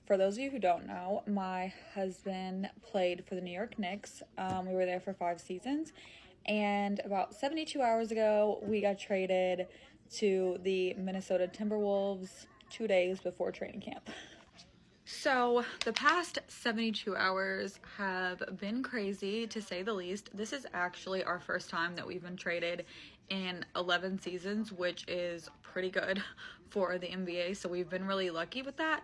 For those of you who don't know, my husband played for the New York Knicks. We were there for 5 seasons, and about 72 hours ago, we got traded to the Minnesota Timberwolves 2 days before training camp. So the past 72 hours have been crazy, to say the least. This is actually our first time that we've been traded in 11 seasons, which is pretty good for the NBA. So we've been really lucky with that.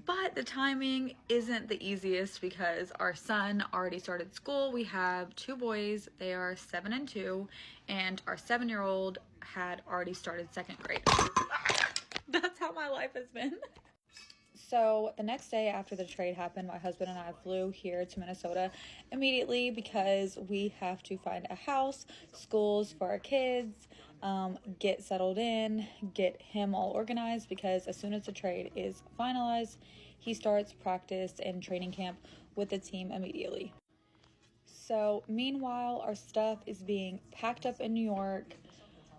But the timing isn't the easiest because our son already started school. We have 2 boys. They are 7 and 2, and our 7-year-old had already started 2nd grade. That's how my life has been. So the next day after the trade happened, my husband and I flew here to Minnesota immediately because we have to find a house, schools for our kids, get settled in, get him all organized, because as soon as the trade is finalized, he starts practice and training camp with the team immediately. So meanwhile, our stuff is being packed up in New York,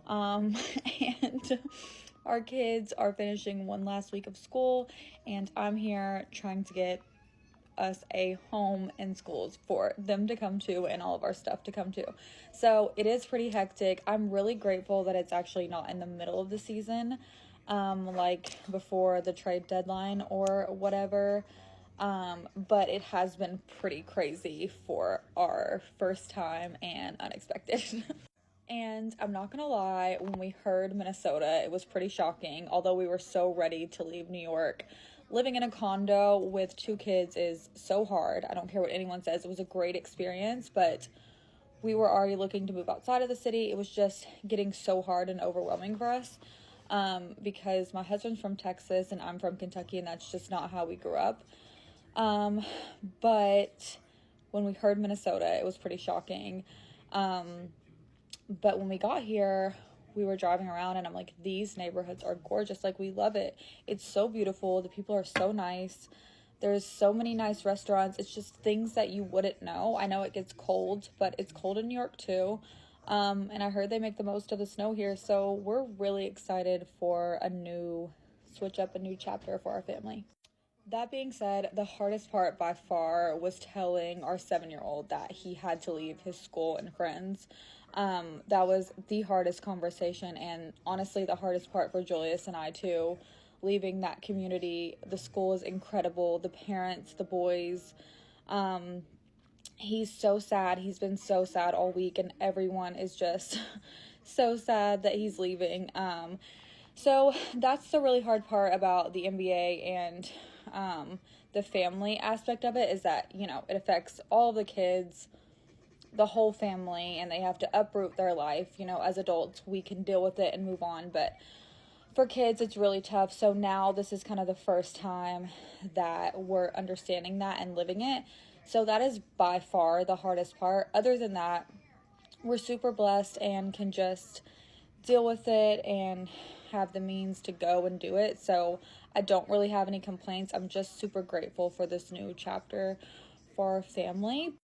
and our kids are finishing one last week of school, and I'm here trying to get us a home and schools for them to come to and all of our stuff to come to. So it is pretty hectic. I'm really grateful that it's actually not in the middle of the season, like before the trade deadline or whatever. But it has been pretty crazy for our first time and unexpected. And I'm not gonna lie, when we heard Minnesota, it was pretty shocking, although we were so ready to leave New York. Living in a condo with 2 kids is so hard. I don't care what anyone says. It was a great experience, but we were already looking to move outside of the city. It was just getting so hard and overwhelming for us, because my husband's from Texas and I'm from Kentucky, and that's just not how we grew up. But when we heard Minnesota, it was pretty shocking. But when we got here, we were driving around and I'm like, these neighborhoods are gorgeous. Like, we love it. It's so beautiful. The people are so nice. There's so many nice restaurants. It's just things that you wouldn't know. I know it gets cold, but it's cold in New York too. And I heard they make the most of the snow here. So we're really excited for a new switch up, a new chapter for our family. That being said, the hardest part by far was telling our 7-year-old that he had to leave his school and friends. That was the hardest conversation, and honestly the hardest part for Julius and I too. Leaving that community. The school is incredible. The parents, the boys. He's so sad. He's been so sad all week, and everyone is just so sad that he's leaving. So that's the really hard part about the NBA and the family aspect of it, is that, you know, it affects all the kids, the whole family, and they have to uproot their life. You know, as adults, we can deal with it and move on, but for kids, it's really tough. So now this is kind of the first time that we're understanding that and living it. So that is by far the hardest part. Other than that, we're super blessed and can just deal with it and have the means to go and do it. So I don't really have any complaints. I'm just super grateful for this new chapter for our family.